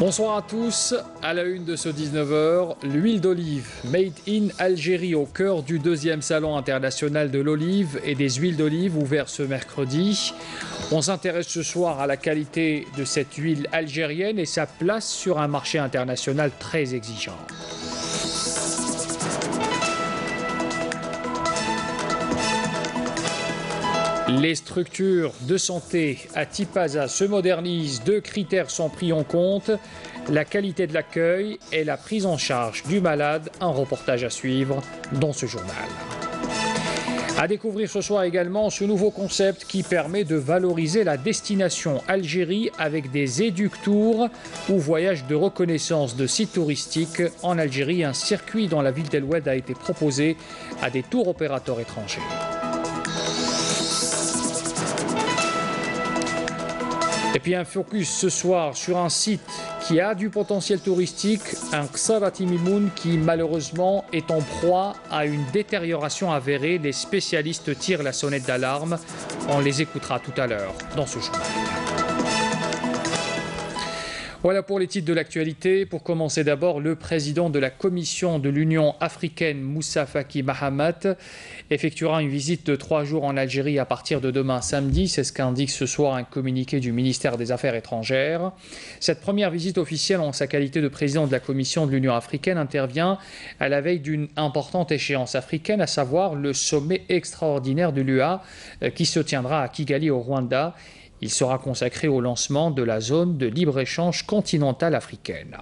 Bonsoir à tous, à la une de ce 19h, l'huile d'olive Made in Algérie au cœur du deuxième salon international de l'olive et des huiles d'olive ouvert ce mercredi. On s'intéresse ce soir à la qualité de cette huile algérienne et sa place sur un marché international très exigeant. Les structures de santé à Tipaza se modernisent, deux critères sont pris en compte, la qualité de l'accueil et la prise en charge du malade, un reportage à suivre dans ce journal. À découvrir ce soir également ce nouveau concept qui permet de valoriser la destination Algérie avec des éductours ou voyages de reconnaissance de sites touristiques en Algérie. Un circuit dans la ville d'El Oued a été proposé à des tours opérateurs étrangers. Et puis un focus ce soir sur un site qui a du potentiel touristique, un Ksarati Mimoun qui malheureusement est en proie à une détérioration avérée. Les spécialistes tirent la sonnette d'alarme. On les écoutera tout à l'heure dans ce journal. Voilà pour les titres de l'actualité. Pour commencer d'abord, le président de la Commission de l'Union africaine, Moussa Faki Mahamat, effectuera une visite de 3 jours en Algérie à partir de demain samedi. C'est ce qu'indique ce soir un communiqué du ministère des Affaires étrangères. Cette première visite officielle en sa qualité de président de la Commission de l'Union africaine intervient à la veille d'une importante échéance africaine, à savoir le sommet extraordinaire de l'UA qui se tiendra à Kigali au Rwanda. Il sera consacré au lancement de la zone de libre-échange continentale africaine.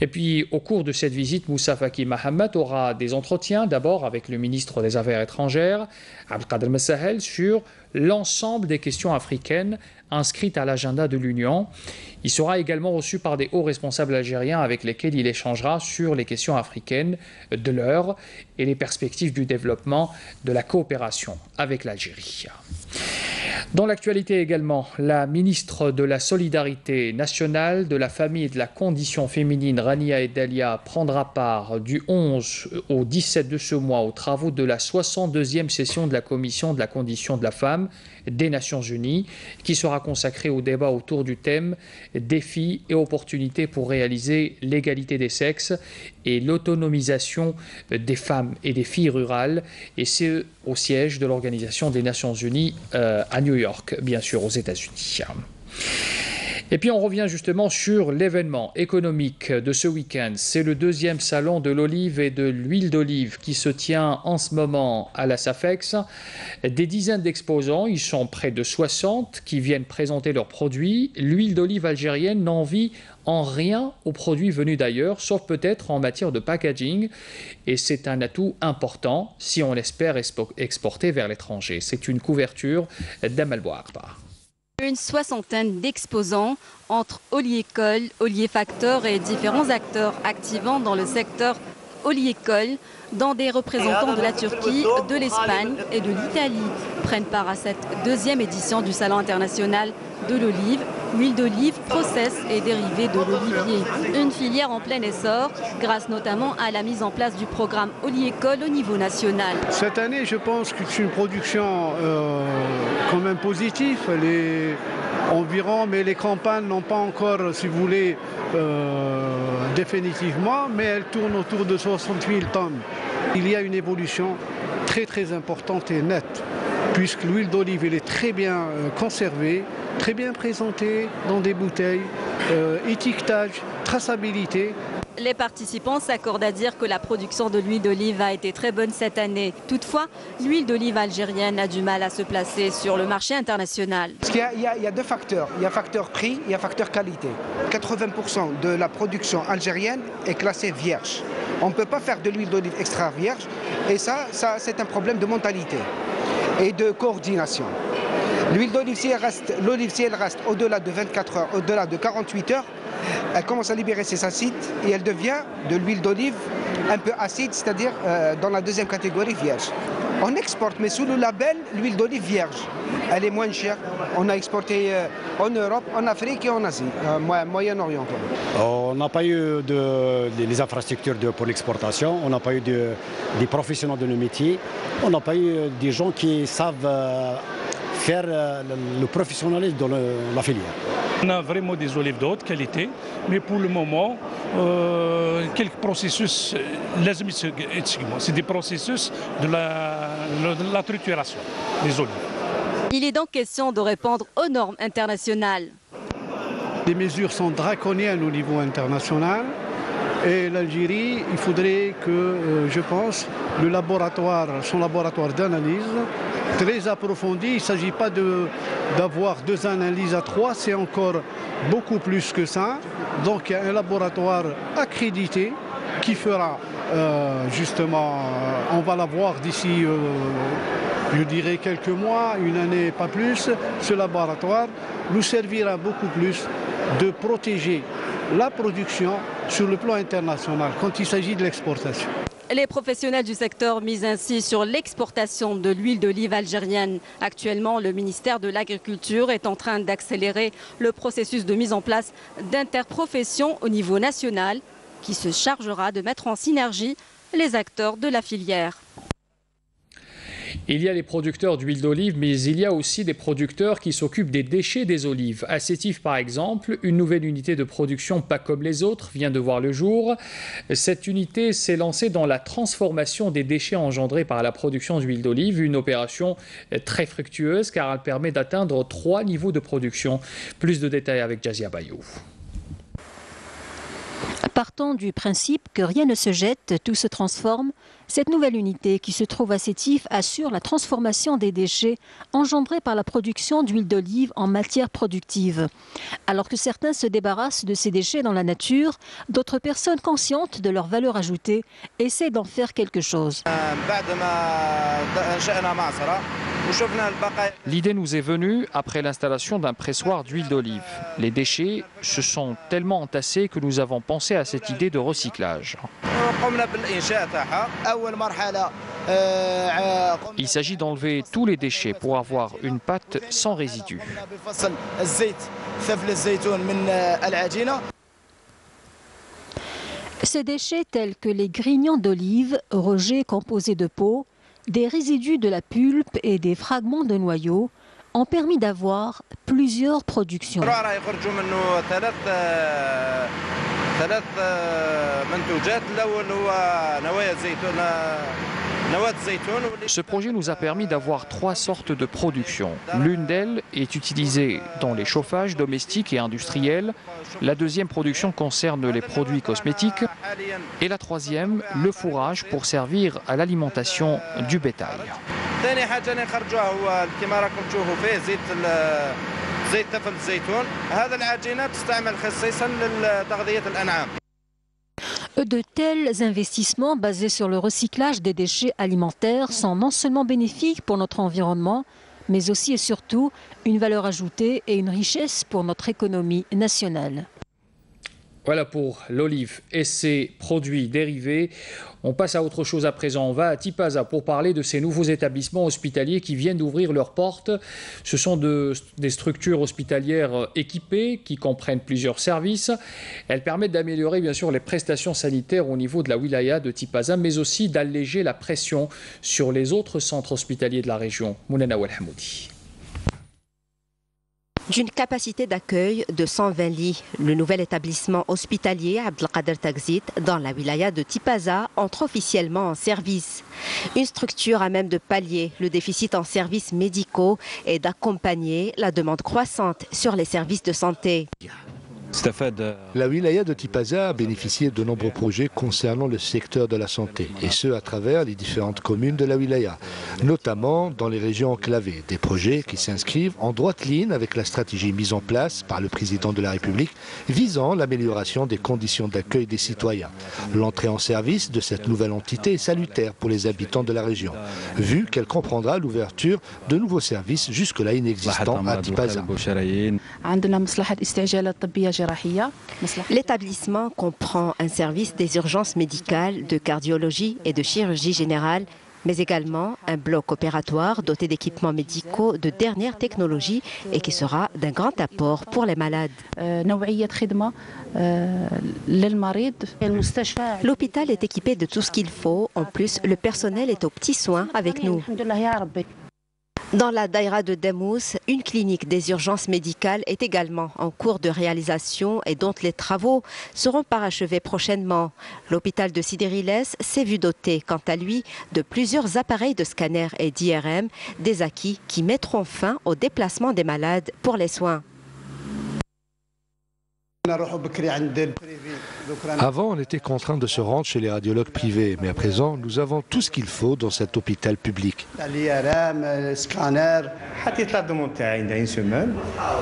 Et puis, au cours de cette visite, Moussa Faki Mahamat aura des entretiens, d'abord avec le ministre des Affaires étrangères, Abdelkader Messahel, sur l'ensemble des questions africaines inscrites à l'agenda de l'Union. Il sera également reçu par des hauts responsables algériens avec lesquels il échangera sur les questions africaines de l'heure et les perspectives du développement de la coopération avec l'Algérie. Dans l'actualité également, la ministre de la Solidarité nationale, de la Famille et de la Condition féminine, Rania Edalia, prendra part du 11 au 17 de ce mois aux travaux de la 62e session de la Commission de la Condition de la Femme des Nations Unies, qui sera consacrée au débat autour du thème « Défis et opportunités pour réaliser l'égalité des sexes et l'autonomisation des femmes et des filles rurales », et c'est au siège de l'Organisation des Nations Unies à New York, bien sûr, aux États-Unis. Et puis on revient justement sur l'événement économique de ce week-end. C'est le deuxième salon de l'olive et de l'huile d'olive qui se tient en ce moment à la SAFEX. Des dizaines d'exposants, ils sont près de 60, qui viennent présenter leurs produits. L'huile d'olive algérienne n'envie en rien aux produits venus d'ailleurs, sauf peut-être en matière de packaging. Et c'est un atout important si on l'espère exporter vers l'étranger. C'est une couverture d'Amal Bouarba. Une soixantaine d'exposants entre oliécoles, oliéfacteurs et différents acteurs activant dans le secteur oliécole, dont des représentants de la Turquie, de l'Espagne et de l'Italie prennent part à cette deuxième édition du Salon international de l'olive, huile d'olive, process et dérivés de l'olivier. Une filière en plein essor, grâce notamment à la mise en place du programme oliécole au niveau national. Cette année, je pense que c'est une production quand même positive. Mais les campagnes n'ont pas encore, si vous voulez, définitivement, mais elles tournent autour de 60 000 tonnes. Il y a une évolution très très importante et nette, puisque l'huile d'olive est très bien conservée, très bien présentée dans des bouteilles, étiquetage, traçabilité. Les participants s'accordent à dire que la production de l'huile d'olive a été très bonne cette année. Toutefois, l'huile d'olive algérienne a du mal à se placer sur le marché international. Il y a deux facteurs. Il y a facteur prix, il y a facteur qualité. 80% de la production algérienne est classée vierge. On ne peut pas faire de l'huile d'olive extra vierge et ça c'est un problème de mentalité et de coordination. L'huile d'olive, si elle reste au-delà de 24 heures, au-delà de 48 heures, elle commence à libérer ses acides et elle devient de l'huile d'olive un peu acide, c'est-à-dire dans la deuxième catégorie vierge. On exporte, mais sous le label l'huile d'olive vierge. Elle est moins chère. On a exporté en Europe, en Afrique et en Asie, Moyen-Orient. On n'a pas eu les infrastructures pour l'exportation, on n'a pas eu des professionnels de nos métiers, on n'a pas eu des gens qui savent faire le professionnalisme dans la filière. On a vraiment des olives de haute qualité, mais pour le moment, quelques processus, c'est des processus de la trituration des olives. Il est donc question de répondre aux normes internationales. Les mesures sont draconiennes au niveau international. Et l'Algérie, il faudrait que, je pense, son laboratoire d'analyse, très approfondi, il ne s'agit pas d'avoir 2 analyses à 3, c'est encore beaucoup plus que ça. Donc il y a un laboratoire accrédité qui fera justement, on va l'avoir d'ici, je dirais quelques mois, une année, pas plus. Ce laboratoire nous servira beaucoup plus de protéger la production sur le plan international quand il s'agit de l'exportation. Les professionnels du secteur misent ainsi sur l'exportation de l'huile d'olive algérienne. Actuellement, le ministère de l'Agriculture est en train d'accélérer le processus de mise en place d'interprofessions au niveau national qui se chargera de mettre en synergie les acteurs de la filière. Il y a les producteurs d'huile d'olive, mais il y a aussi des producteurs qui s'occupent des déchets des olives. À Sétif, par exemple, une nouvelle unité de production pas comme les autres vient de voir le jour. Cette unité s'est lancée dans la transformation des déchets engendrés par la production d'huile d'olive, une opération très fructueuse car elle permet d'atteindre 3 niveaux de production. Plus de détails avec Jazia Bayou. Partant du principe que rien ne se jette, tout se transforme, cette nouvelle unité qui se trouve à Sétif assure la transformation des déchets engendrés par la production d'huile d'olive en matière productive. Alors que certains se débarrassent de ces déchets dans la nature, d'autres personnes conscientes de leur valeur ajoutée essaient d'en faire quelque chose. L'idée nous est venue après l'installation d'un pressoir d'huile d'olive. Les déchets se sont tellement entassés que nous avons pensé à cette idée de recyclage. Il s'agit d'enlever tous les déchets pour avoir une pâte sans résidus. Ces déchets tels que les grignons d'olive, rejets composés de peau, des résidus de la pulpe et des fragments de noyaux ont permis d'avoir plusieurs productions. Ce projet nous a permis d'avoir 3 sortes de production. L'une d'elles est utilisée dans les chauffages domestiques et industriels. La deuxième production concerne les produits cosmétiques. Et la troisième, le fourrage pour servir à l'alimentation du bétail. De tels investissements basés sur le recyclage des déchets alimentaires sont non seulement bénéfiques pour notre environnement, mais aussi et surtout une valeur ajoutée et une richesse pour notre économie nationale. Voilà pour l'olive et ses produits dérivés. On passe à autre chose à présent. On va à Tipaza pour parler de ces nouveaux établissements hospitaliers qui viennent d'ouvrir leurs portes. Ce sont des structures hospitalières équipées qui comprennent plusieurs services. Elles permettent d'améliorer bien sûr les prestations sanitaires au niveau de la wilaya de Tipaza, mais aussi d'alléger la pression sur les autres centres hospitaliers de la région. Mounena Ouelhamoudi. D'une capacité d'accueil de 120 lits, le nouvel établissement hospitalier Abdelkader Tagzit dans la wilaya de Tipaza entre officiellement en service. Une structure à même de pallier le déficit en services médicaux et d'accompagner la demande croissante sur les services de santé. La wilaya de Tipaza a bénéficié de nombreux projets concernant le secteur de la santé, et ce à travers les différentes communes de la wilaya, notamment dans les régions enclavées. Des projets qui s'inscrivent en droite ligne avec la stratégie mise en place par le président de la République visant l'amélioration des conditions d'accueil des citoyens. L'entrée en service de cette nouvelle entité est salutaire pour les habitants de la région, vu qu'elle comprendra l'ouverture de nouveaux services jusque-là inexistants à Tipaza. L'établissement comprend un service des urgences médicales, de cardiologie et de chirurgie générale, mais également un bloc opératoire doté d'équipements médicaux de dernière technologie et qui sera d'un grand apport pour les malades. L'hôpital est équipé de tout ce qu'il faut. En plus, le personnel est aux petits soins avec nous. Dans la daïra de Demous, une clinique des urgences médicales est également en cours de réalisation et dont les travaux seront parachevés prochainement. L'hôpital de Sidi Riles s'est vu doté, quant à lui, de plusieurs appareils de scanner et d'IRM, des acquis qui mettront fin au déplacement des malades pour les soins. Avant, on était contraint de se rendre chez les radiologues privés, mais à présent, nous avons tout ce qu'il faut dans cet hôpital public.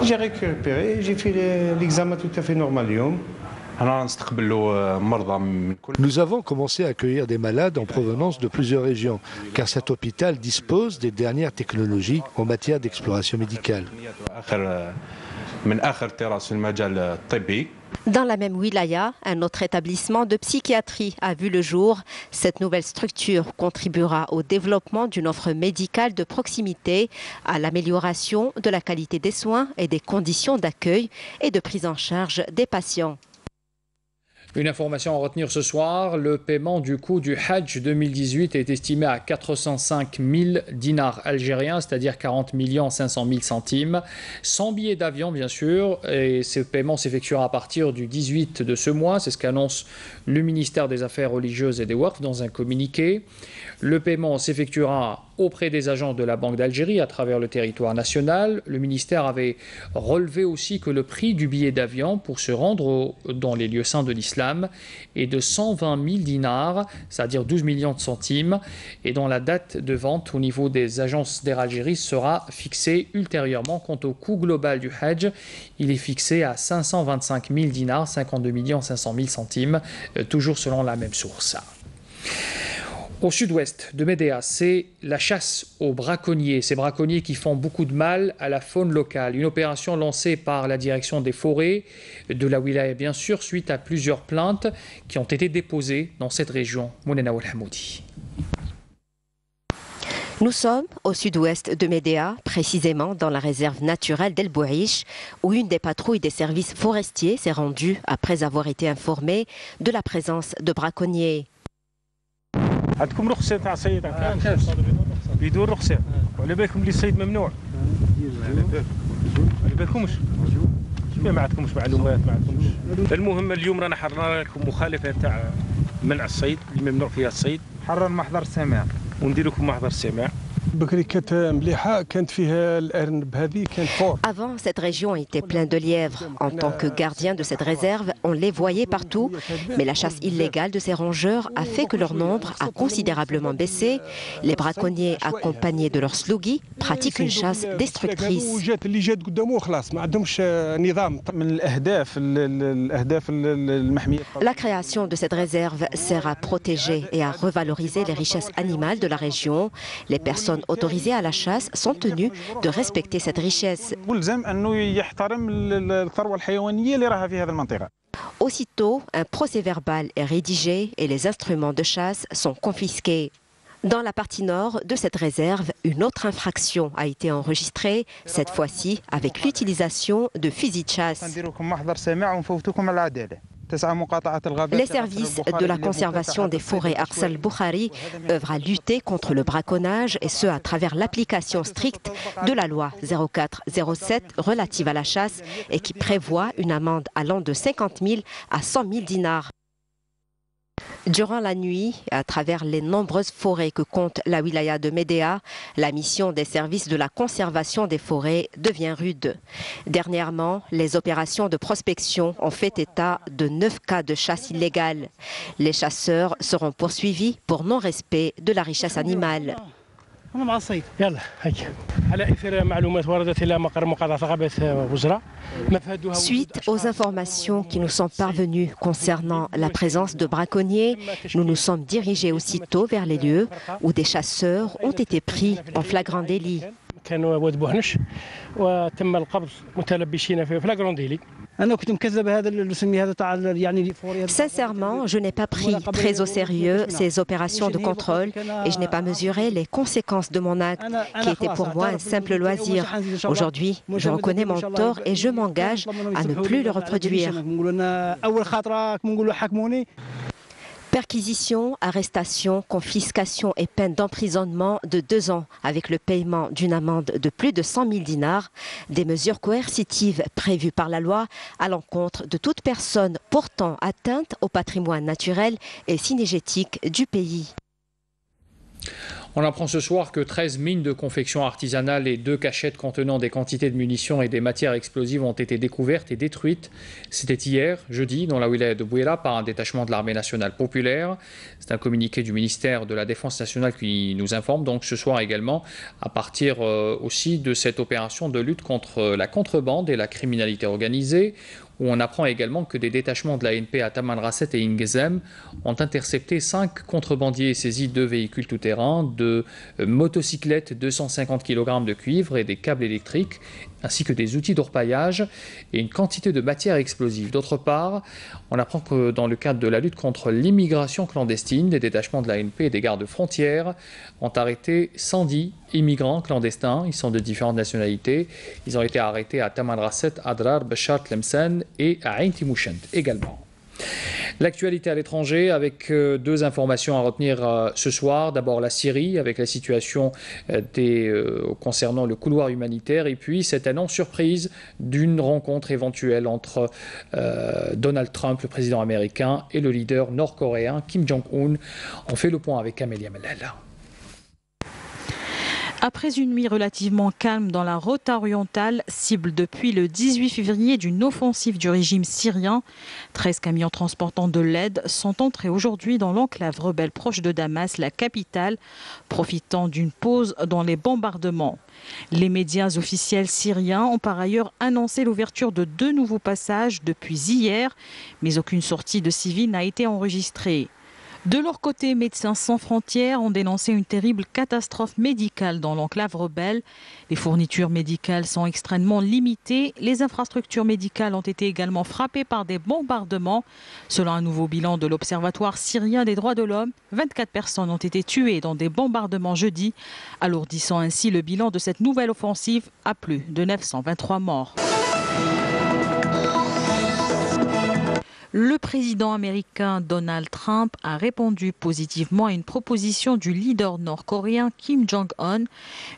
J'ai récupéré, j'ai fait l'examen tout à fait normal. Nous avons commencé à accueillir des malades en provenance de plusieurs régions, car cet hôpital dispose des dernières technologies en matière d'exploration médicale. Dans la même wilaya, un autre établissement de psychiatrie a vu le jour. Cette nouvelle structure contribuera au développement d'une offre médicale de proximité, à l'amélioration de la qualité des soins et des conditions d'accueil et de prise en charge des patients. Une information à retenir ce soir, le paiement du coût du Hajj 2018 est estimé à 405 000 dinars algériens, c'est-à-dire 40 500 000 centimes, sans billet d'avion bien sûr, et ce paiement s'effectuera à partir du 18 de ce mois, c'est ce qu'annonce le ministère des Affaires religieuses et des Waqf dans un communiqué. Le paiement s'effectuera auprès des agents de la Banque d'Algérie à travers le territoire national. Le ministère avait relevé aussi que le prix du billet d'avion pour se rendre dans les lieux saints de l'islam est de 120 000 dinars, c'est-à-dire 12 millions de centimes, et dont la date de vente au niveau des agences d'Air Algérie sera fixée ultérieurement. Quant au coût global du Hajj, il est fixé à 525 000 dinars, 52 500 000 centimes, toujours selon la même source. Au sud-ouest de Médéa, c'est la chasse aux braconniers. Ces braconniers qui font beaucoup de mal à la faune locale. Une opération lancée par la direction des forêts de la wilaya, bien sûr, suite à plusieurs plaintes qui ont été déposées dans cette région. Mounena Ouelhamoudi. Nous sommes au sud-ouest de Médéa, précisément dans la réserve naturelle d'El Bouhiche, où une des patrouilles des services forestiers s'est rendue après avoir été informée de la présence de braconniers. عندكم رخصة تاع صيد بدون رخصة وعلى بالكم اللي الصيد ممنوع على بالكمش ما عندكمش معلومات ما عندكمش المهم اليوم رانا حررنا لكم مخالفة تاع منع الصيد اللي ممنوع فيها الصيد حرر محضر السماع وندير لكم محضر السماع. Avant, cette région était pleine de lièvres. En tant que gardien de cette réserve, on les voyait partout. Mais la chasse illégale de ces rongeurs a fait que leur nombre a considérablement baissé. Les braconniers, accompagnés de leurs slougis, pratiquent une chasse destructrice. La création de cette réserve sert à protéger et à revaloriser les richesses animales de la région. Les personnes autorisées à la chasse sont tenues de respecter cette richesse. Aussitôt, un procès-verbal est rédigé et les instruments de chasse sont confisqués. Dans la partie nord de cette réserve, une autre infraction a été enregistrée, cette fois-ci avec l'utilisation de fusils de chasse. Les services de la conservation des forêts Arsal Boukhari œuvrent à lutter contre le braconnage et ce à travers l'application stricte de la loi 0407 relative à la chasse et qui prévoit une amende allant de 50 000 à 100 000 dinars. Durant la nuit, à travers les nombreuses forêts que compte la wilaya de Médéa, la mission des services de la conservation des forêts devient rude. Dernièrement, les opérations de prospection ont fait état de 9 cas de chasse illégale. Les chasseurs seront poursuivis pour non-respect de la richesse animale. Suite aux informations qui nous sont parvenues concernant la présence de braconniers, nous nous sommes dirigés aussitôt vers les lieux où des chasseurs ont été pris en flagrant délit. Sincèrement, je n'ai pas pris très au sérieux ces opérations de contrôle et je n'ai pas mesuré les conséquences de mon acte, qui était pour moi un simple loisir. Aujourd'hui, je reconnais mon tort et je m'engage à ne plus le reproduire. Perquisition, arrestation, confiscation et peine d'emprisonnement de 2 ans avec le paiement d'une amende de plus de 100 000 dinars. Des mesures coercitives prévues par la loi à l'encontre de toute personne portant atteinte au patrimoine naturel et cynégétique du pays. On apprend ce soir que 13 mines de confection artisanale et 2 cachettes contenant des quantités de munitions et des matières explosives ont été découvertes et détruites. C'était hier, jeudi, dans la wilaya de Bouira par un détachement de l'armée nationale populaire. C'est un communiqué du ministère de la Défense nationale qui nous informe donc ce soir également, à partir aussi de cette opération de lutte contre la contrebande et la criminalité organisée, où on apprend également que des détachements de l'ANP à Tamanrasset et Ingezem ont intercepté 5 contrebandiers et saisi 2 véhicules tout-terrain, 2 motocyclettes, 250 kg de cuivre et des câbles électriques, ainsi que des outils d'orpaillage et une quantité de matières explosives. D'autre part, on apprend que dans le cadre de la lutte contre l'immigration clandestine, des détachements de l'ANP et des gardes frontières ont arrêté 110 immigrants clandestins. Ils sont de différentes nationalités. Ils ont été arrêtés à Tamanrasset, Adrar, Bachar, Tlemcen et à Ain Timouchent également. L'actualité à l'étranger avec 2 informations à retenir ce soir. D'abord la Syrie avec la situation concernant le couloir humanitaire et puis cette annonce surprise d'une rencontre éventuelle entre Donald Trump, le président américain, et le leader nord-coréen Kim Jong-un. On fait le point avec Amélia Mellala. Après une nuit relativement calme dans la Ghouta orientale, cible depuis le 18 février d'une offensive du régime syrien, 13 camions transportant de l'aide sont entrés aujourd'hui dans l'enclave rebelle proche de Damas, la capitale, profitant d'une pause dans les bombardements. Les médias officiels syriens ont par ailleurs annoncé l'ouverture de 2 nouveaux passages depuis hier, mais aucune sortie de civils n'a été enregistrée. De leur côté, Médecins sans frontières ont dénoncé une terrible catastrophe médicale dans l'enclave rebelle. Les fournitures médicales sont extrêmement limitées. Les infrastructures médicales ont été également frappées par des bombardements. Selon un nouveau bilan de l'Observatoire syrien des droits de l'homme, 24 personnes ont été tuées dans des bombardements jeudi, alourdissant ainsi le bilan de cette nouvelle offensive à plus de 923 morts. Le président américain Donald Trump a répondu positivement à une proposition du leader nord-coréen Kim Jong-un.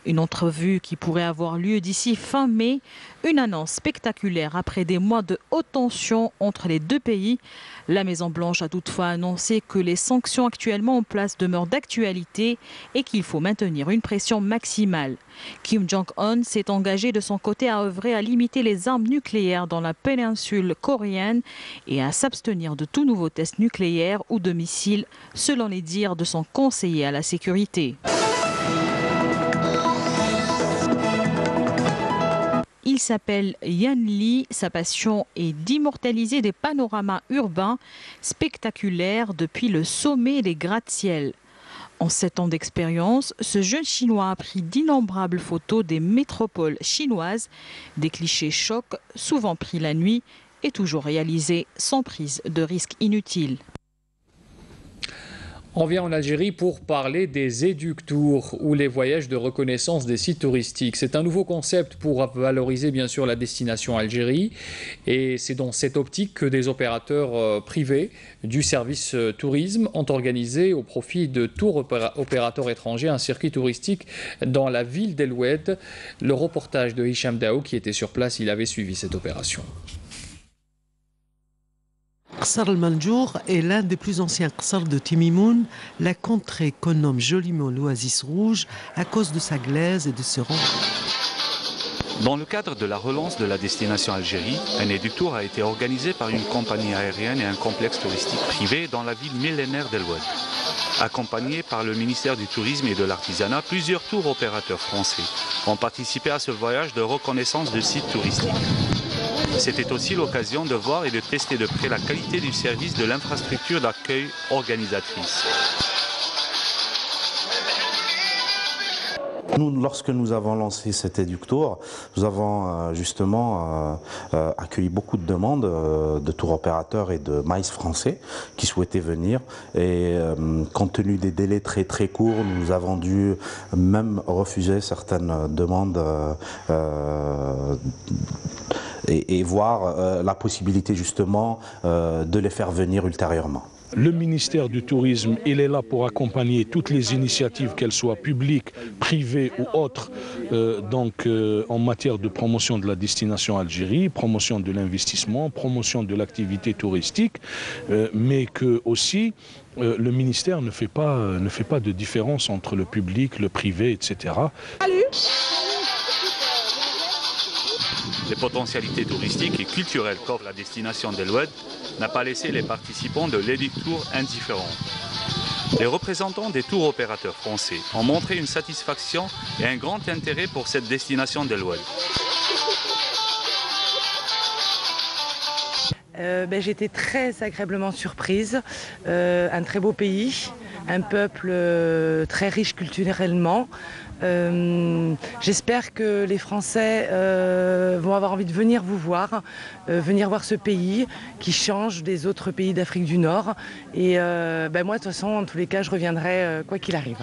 Une entrevue qui pourrait avoir lieu d'ici fin mai. Une annonce spectaculaire après des mois de haute tension entre les 2 pays. La Maison-Blanche a toutefois annoncé que les sanctions actuellement en place demeurent d'actualité et qu'il faut maintenir une pression maximale. Kim Jong-un s'est engagé de son côté à œuvrer à limiter les armes nucléaires dans la péninsule coréenne et à s'abstenir de tout nouveau test nucléaire ou de missiles, selon les dires de son conseiller à la sécurité. Il s'appelle Yan Lee. Sa passion est d'immortaliser des panoramas urbains spectaculaires depuis le sommet des gratte-ciel. En 7 ans d'expérience, ce jeune Chinois a pris d'innombrables photos des métropoles chinoises, des clichés chocs, souvent pris la nuit et toujours réalisés sans prise de risques inutiles. On vient en Algérie pour parler des Éduc-Tours ou les voyages de reconnaissance des sites touristiques. C'est un nouveau concept pour valoriser bien sûr la destination Algérie et c'est dans cette optique que des opérateurs privés du service tourisme ont organisé au profit de tours opérateurs étrangers un circuit touristique dans la ville d'El Oued. Le reportage de Hicham Daou qui était sur place, il avait suivi cette opération. Qsar el-Manjour est l'un des plus anciens qsars de Timimoun, la contrée qu'on nomme joliment l'oasis rouge à cause de sa glaise et de ses rangs. Dans le cadre de la relance de la destination Algérie, un Éduc-Tour a été organisé par une compagnie aérienne et un complexe touristique privé dans la ville millénaire d'El Oued. Accompagnés par le ministère du Tourisme et de l'Artisanat, plusieurs tours opérateurs français ont participé à ce voyage de reconnaissance de sites touristiques. C'était aussi l'occasion de voir et de tester de près la qualité du service de l'infrastructure d'accueil organisatrice. Nous, lorsque nous avons lancé cet Éduc-Tour, nous avons justement accueilli beaucoup de demandes de tour opérateurs et de maïs français qui souhaitaient venir. Et compte tenu des délais très très courts, nous avons dû même refuser certaines demandes et voir la possibilité justement de les faire venir ultérieurement. Le ministère du Tourisme, il est là pour accompagner toutes les initiatives, qu'elles soient publiques, privées ou autres, en matière de promotion de la destination Algérie, promotion de l'investissement, promotion de l'activité touristique, mais que aussi le ministère ne fait pas de différence entre le public, le privé, etc. Les potentialités touristiques et culturelles qu'offre la destination d'El Oued n'a pas laissé les participants de l'Elite Tour indifférents. Les représentants des tours opérateurs français ont montré une satisfaction et un grand intérêt pour cette destination d'El Oued. J'étais très agréablement surprise. Un très beau pays, un peuple très riche culturellement. J'espère que les Français vont avoir envie de venir vous voir, venir voir ce pays qui change des autres pays d'Afrique du Nord. Et moi, de toute façon, en tous les cas, je reviendrai quoi qu'il arrive.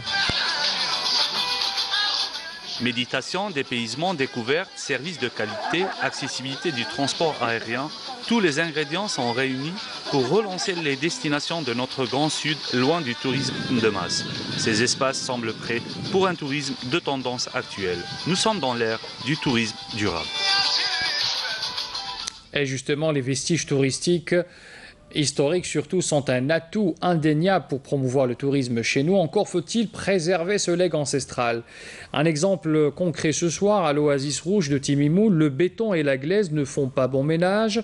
Méditation, dépaysement, découverte, services de qualité, accessibilité du transport aérien, tous les ingrédients sont réunis pour relancer les destinations de notre Grand Sud loin du tourisme de masse. Ces espaces semblent prêts pour un tourisme de tendance actuelle. Nous sommes dans l'ère du tourisme durable. Et justement, les vestiges touristiques historiques surtout sont un atout indéniable pour promouvoir le tourisme chez nous. Encore faut-il préserver ce legs ancestral. Un exemple concret ce soir à l'Oasis Rouge de Timimoun, le béton et la glaise ne font pas bon ménage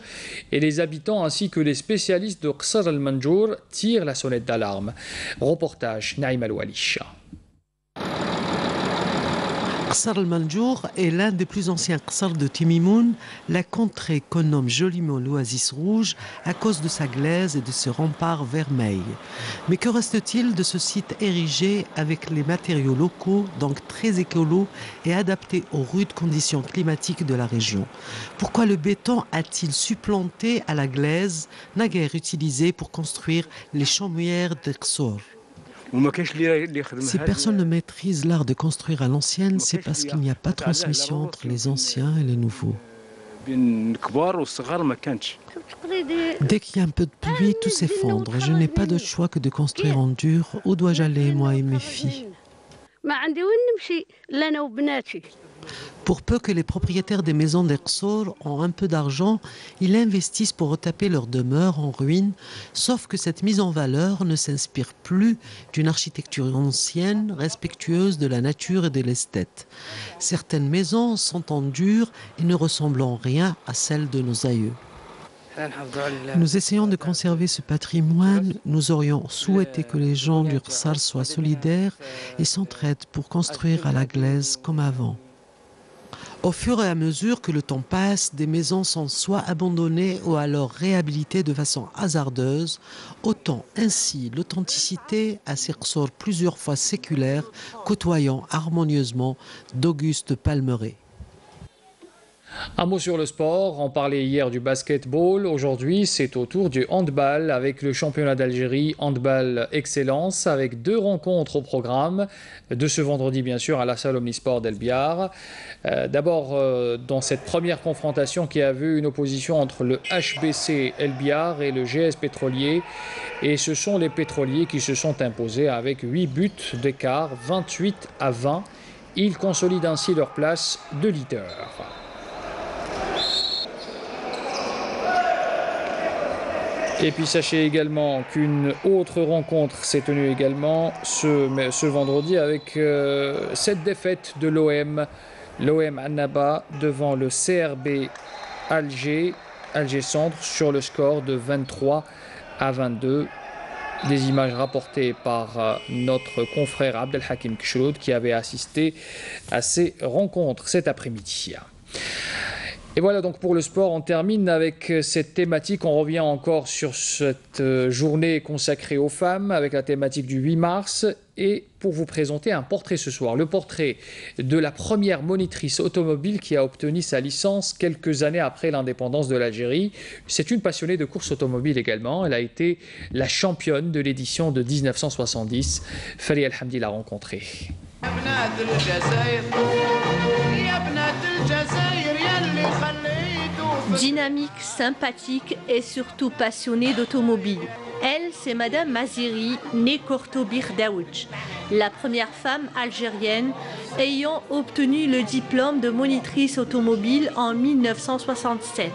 et les habitants ainsi que les spécialistes de Qsar al-Manjour tirent la sonnette d'alarme. Reportage Naïm Al-Walish. Qsar al-Manjour est l'un des plus anciens qsar de Timimoun, la contrée qu'on nomme joliment l'Oasis Rouge à cause de sa glaise et de ses remparts vermeils. Mais que reste-t-il de ce site érigé avec les matériaux locaux, donc très écolo et adaptés aux rudes conditions climatiques de la région? Pourquoi le béton a-t-il supplanté à la glaise, naguère utilisée pour construire les chaumières de Qsor? Si personne ne maîtrise l'art de construire à l'ancienne, c'est parce qu'il n'y a pas de transmission entre les anciens et les nouveaux. Dès qu'il y a un peu de pluie, tout s'effondre. Je n'ai pas d'autre choix que de construire en dur. Où dois-je aller, moi et mes filles? Pour peu que les propriétaires des maisons d'Eqsor ont un peu d'argent, ils investissent pour retaper leur demeure en ruine, sauf que cette mise en valeur ne s'inspire plus d'une architecture ancienne, respectueuse de la nature et de l'esthète. Certaines maisons sont en dur et ne ressemblent en rien à celles de nos aïeux. Nous essayons de conserver ce patrimoine. Nous aurions souhaité que les gens du Qsar soient solidaires et s'entraident pour construire à la glaise comme avant. Au fur et à mesure que le temps passe, des maisons sont soit abandonnées ou alors réhabilitées de façon hasardeuse, ôtant ainsi l'authenticité à ces Qsor plusieurs fois séculaires, côtoyant harmonieusement d'augustes palmeraies. Un mot sur le sport, on parlait hier du basketball, aujourd'hui c'est au tour du handball avec le championnat d'Algérie handball excellence avec 2 rencontres au programme de ce vendredi bien sûr à la salle Omnisport d'El Biar. D'abord dans cette première confrontation qui a vu une opposition entre le HBC El Biar et le GS Pétrolier et ce sont les pétroliers qui se sont imposés avec 8 buts d'écart, 28-20. Ils consolident ainsi leur place de leader. Et puis sachez également qu'une autre rencontre s'est tenue également ce vendredi avec cette défaite de l'OM Annaba devant le CRB Alger Centre sur le score de 23-22. Des images rapportées par notre confrère Abdelhakim Kshroud qui avait assisté à ces rencontres cet après-midi. Et voilà donc pour le sport, on termine avec cette thématique. On revient encore sur cette journée consacrée aux femmes avec la thématique du 8 mars et pour vous présenter un portrait ce soir. Le portrait de la première monitrice automobile qui a obtenu sa licence quelques années après l'indépendance de l'Algérie. C'est une passionnée de course automobile également. Elle a été la championne de l'édition de 1970. Fali Alhamdi l'a rencontrée. Dynamique, sympathique et surtout passionnée d'automobile. Elle, c'est Madame Maziri, née Kortobi Daouch, la première femme algérienne ayant obtenu le diplôme de monitrice automobile en 1967.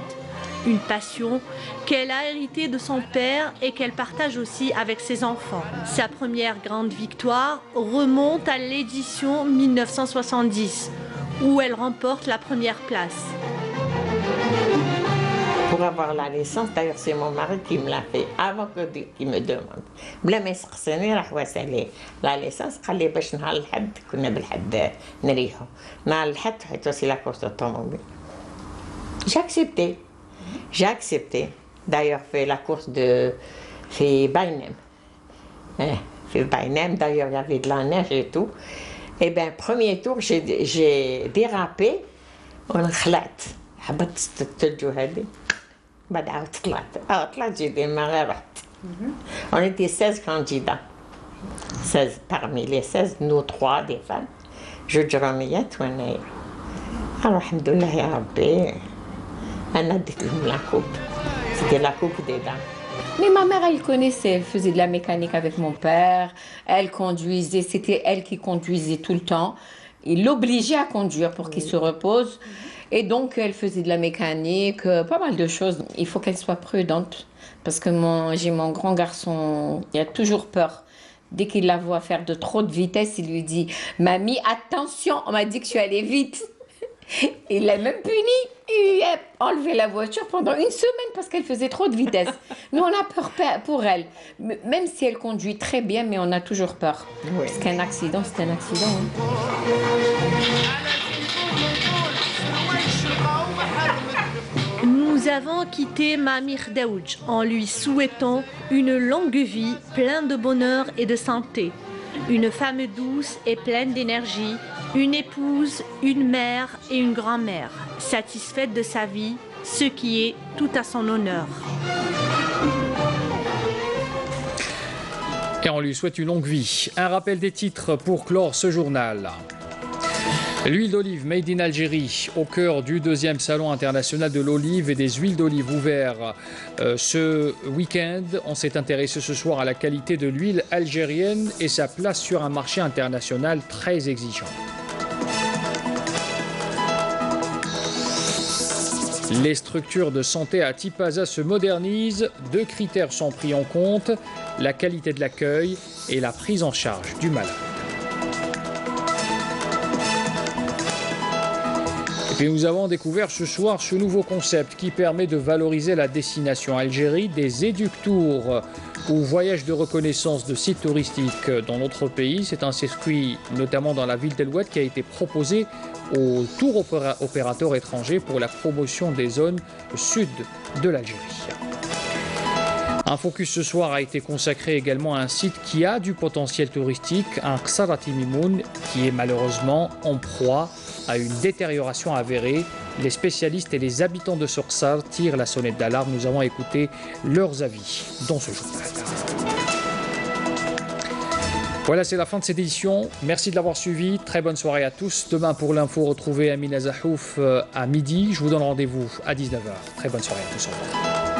Une passion qu'elle a héritée de son père et qu'elle partage aussi avec ses enfants. Sa première grande victoire remonte à l'édition 1970, où elle remporte la première place. Pour avoir la licence, d'ailleurs c'est mon mari qui me l'a fait, avant qu'il me demande. بلا ما يسقسني راح واسالي la licence قال لي باش نهار الحد كنا بالحد نريحو. نهار الحد حيت واسي لا كورس اوتوموبيل. J'ai accepté. D'ailleurs fait la course de Bainem. D'ailleurs il y avait de la neige et tout. Et bien premier tour j'ai dérapé ونخلعت. حبت الثلج هذه. بعد عاود طلعت j'ai démarré رحت. On était 16 candidats. 16 parmi les 16 nous 3 des femmes. جوج رميات وانايا. الحمد لله يا ربي. La coupe. C'était la coupe des dames. Mais ma mère, elle connaissait, elle faisait de la mécanique avec mon père, elle conduisait, c'était elle qui conduisait tout le temps. Il l'obligeait à conduire pour qu'il se repose. Et donc, elle faisait de la mécanique, pas mal de choses. Il faut qu'elle soit prudente, parce que j'ai mon grand garçon, il a toujours peur. Dès qu'il la voit faire de trop de vitesse, il lui dit « Mamie, attention, on m'a dit que je suis allée vite !» Il l'a même puni. Il lui a enlevé la voiture pendant une semaine parce qu'elle faisait trop de vitesse. Nous, on a peur pour elle. Même si elle conduit très bien, mais on a toujours peur. Oui. Parce qu'un accident, c'est un accident. Nous avons quitté Mamir Daouch en lui souhaitant une longue vie, pleine de bonheur et de santé. Une femme douce et pleine d'énergie, une épouse, une mère et une grand-mère, satisfaite de sa vie, ce qui est tout à son honneur. Et on lui souhaite une longue vie. Un rappel des titres pour clore ce journal. L'huile d'olive Made in Algérie au cœur du 2e salon international de l'olive et des huiles d'olive ouvert ce week-end. On s'est intéressé ce soir à la qualité de l'huile algérienne et sa place sur un marché international très exigeant. Les structures de santé à Tipaza se modernisent. 2 critères sont pris en compte, la qualité de l'accueil et la prise en charge du malade. Et nous avons découvert ce soir ce nouveau concept qui permet de valoriser la destination Algérie, des éductours ou voyages de reconnaissance de sites touristiques dans notre pays. C'est un circuit notamment dans la ville d'El Oued qui a été proposé aux tours opérateurs étrangers pour la promotion des zones sud de l'Algérie. Un focus ce soir a été consacré également à un site qui a du potentiel touristique, un Ksarati Mimoun, qui est malheureusement en proie à une détérioration avérée. Les spécialistes et les habitants de Sorsar tirent la sonnette d'alarme. Nous avons écouté leurs avis dans ce journal. Voilà, c'est la fin de cette édition. Merci de l'avoir suivi. Très bonne soirée à tous. Demain pour l'info, retrouvez Amina Zahouf à midi. Je vous donne rendez-vous à 19h. Très bonne soirée à tous. Au revoir.